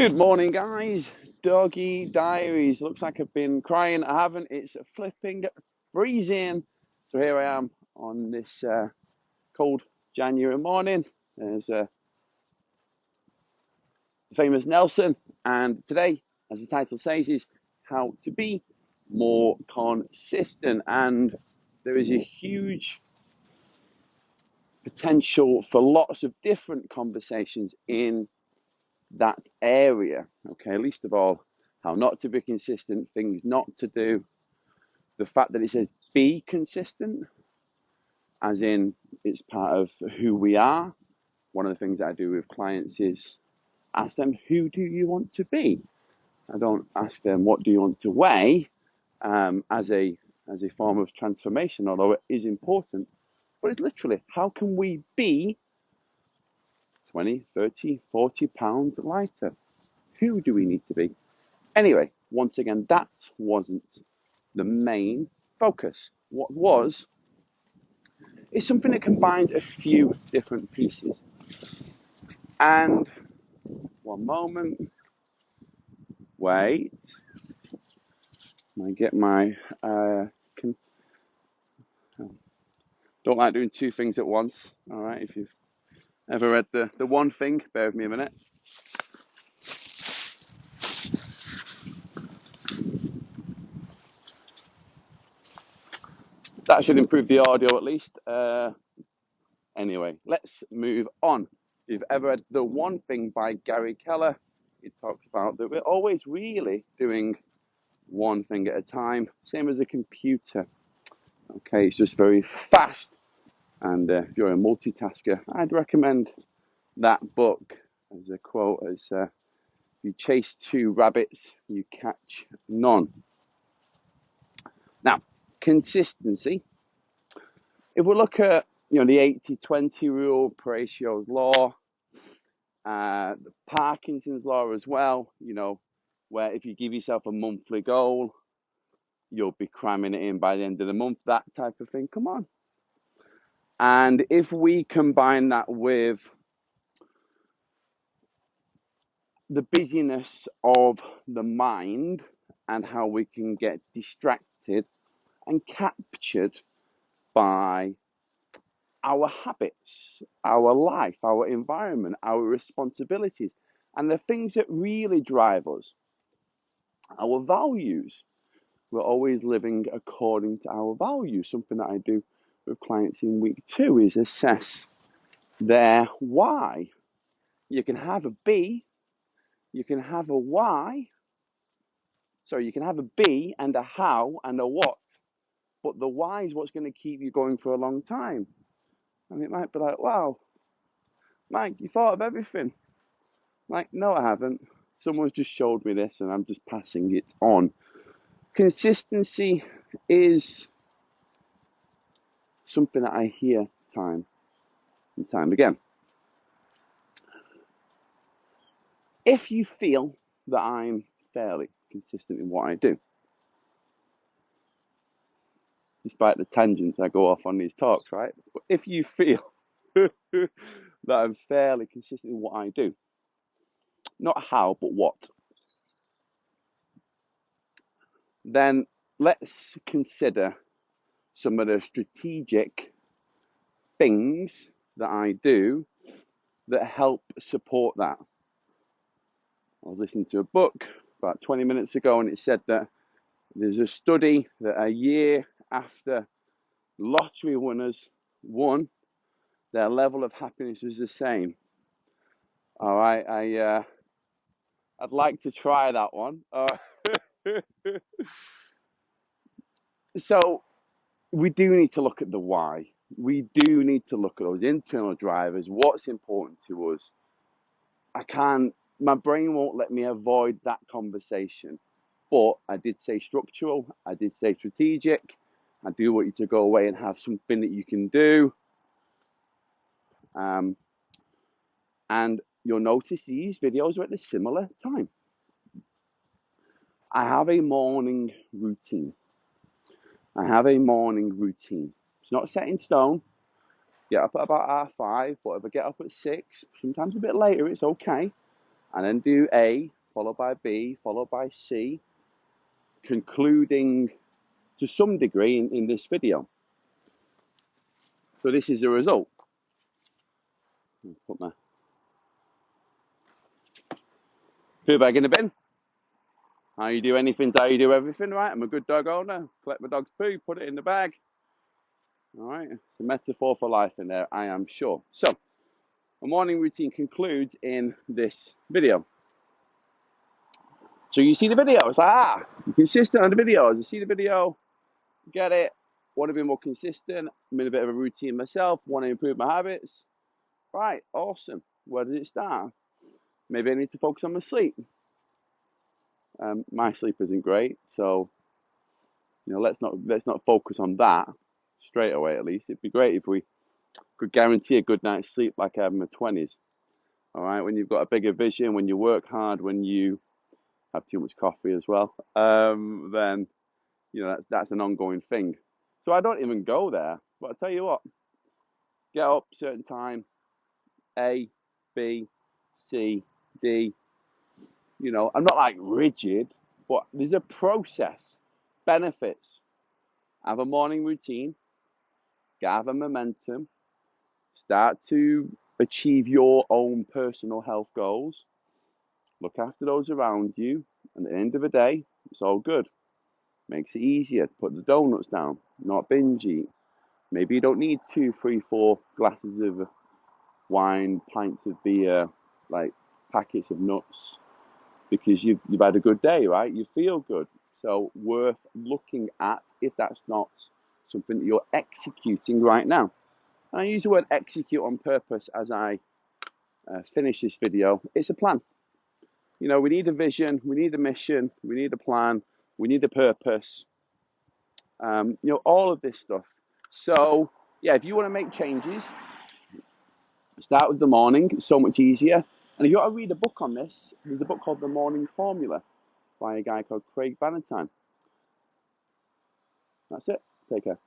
Good morning, guys. Doggy Diaries. Looks like I've been crying. I haven't. It's flipping freezing. So here I am on this cold January morning. There's the famous Nelson. And today, as the title says, is how to be more consistent. And there is a huge potential for lots of different conversations in that area. Okay, least of all, how not to be consistent, things not to do. The fact that it says be consistent, as in it's part of who we are. One of the things that I do with clients is ask them, who do you want to be? I don't ask them, what do you want to weigh, as a form of transformation, although it is important. But it's literally, how can we be 20, 30, 40 pounds lighter? Who do we need to be? Anyway, once again, that wasn't the main focus. What was is something that combined a few different pieces. And one moment, wait, I get my don't like doing two things at once. All right, if you've ever read the one thing, bear with me a minute. That should improve the audio at least. Anyway, let's move on. If you've ever read The One Thing by Gary Keller, he talks about that we're always really doing one thing at a time, same as a computer. Okay, it's just very fast. And if you're a multitasker, I'd recommend that book. As a quote, as you chase two rabbits, you catch none. Now, consistency. If we look at the 80-20 rule, Pareto's law, the Parkinson's law as well, where if you give yourself a monthly goal, you'll be cramming it in by the end of the month, that type of thing. Come on. And if we combine that with the busyness of the mind and how we can get distracted and captured by our habits, our life, our environment, our responsibilities, and the things that really drive us, our values. We're always living according to our values. Something that I do with clients in week 2 is assess their why. You can have a B, you can have a why. So you can have a B and a how and a what, but the why is what's going to keep you going for a long time. And it might be like, wow, Mike, you thought of everything. Like, no, I haven't. Someone's just showed me this and I'm just passing it on. Consistency is something that I hear time and time again. If you feel that I'm fairly consistent in what I do, despite the tangents I go off on these talks, right? But if you feel that I'm fairly consistent in what I do, not how, but what, then let's consider some of the strategic things that I do that help support that. I was listening to a book about 20 minutes ago and it said that there's a study that a year after lottery winners won, their level of happiness was the same. All right, I'd like to try that one. So we do need to look at the why. We do need to look at those internal drivers. What's important to us? My brain won't let me avoid that conversation. But I did say structural. I did say strategic. I do want you to go away and have something that you can do. And you'll notice these videos are at a similar time. I have a morning routine. It's not set in stone. Get up at about 5:30, but if I get up at 6, sometimes a bit later, it's okay. and then do A, followed by B, followed by C, concluding to some degree in this video. So this is the result. Put my poo bag in the bin. How you do anything's how you do everything, right? I'm a good dog owner. Collect my dog's poo, put it in the bag. All right, it's a metaphor for life in there, I am sure. So, a morning routine concludes in this video. So you see the video, it's like, you're consistent on the videos. You see the video, get it, want to be more consistent. I'm in a bit of a routine myself, want to improve my habits. Right, awesome. Where does it start? Maybe I need to focus on my sleep. My sleep isn't great, so let's not focus on that straight away. At least it'd be great if we could guarantee a good night's sleep like I have in my 20s. All right, when you've got a bigger vision, when you work hard, when you have too much coffee as well, then that's an ongoing thing. So I don't even go there. But I tell you what, get up certain time, A, B, C, D. I'm not like rigid, but there's a process. Benefits. Have a morning routine, gather momentum, start to achieve your own personal health goals, look after those around you, and at the end of the day, it's all good. Makes it easier to put the donuts down, not binge eat. Maybe you don't need 2, 3, 4 glasses of wine, pints of beer, like packets of nuts, because you've had a good day, right? You feel good. So worth looking at if that's not something that you're executing right now. And I use the word execute on purpose as I finish this video. It's a plan. We need a vision, we need a mission, we need a plan, we need a purpose. All of this stuff. So yeah, if you want to make changes, start with the morning. It's so much easier. And if you want to read a book on this, there's a book called The Morning Formula by a guy called Craig Ballantyne. That's it. Take care.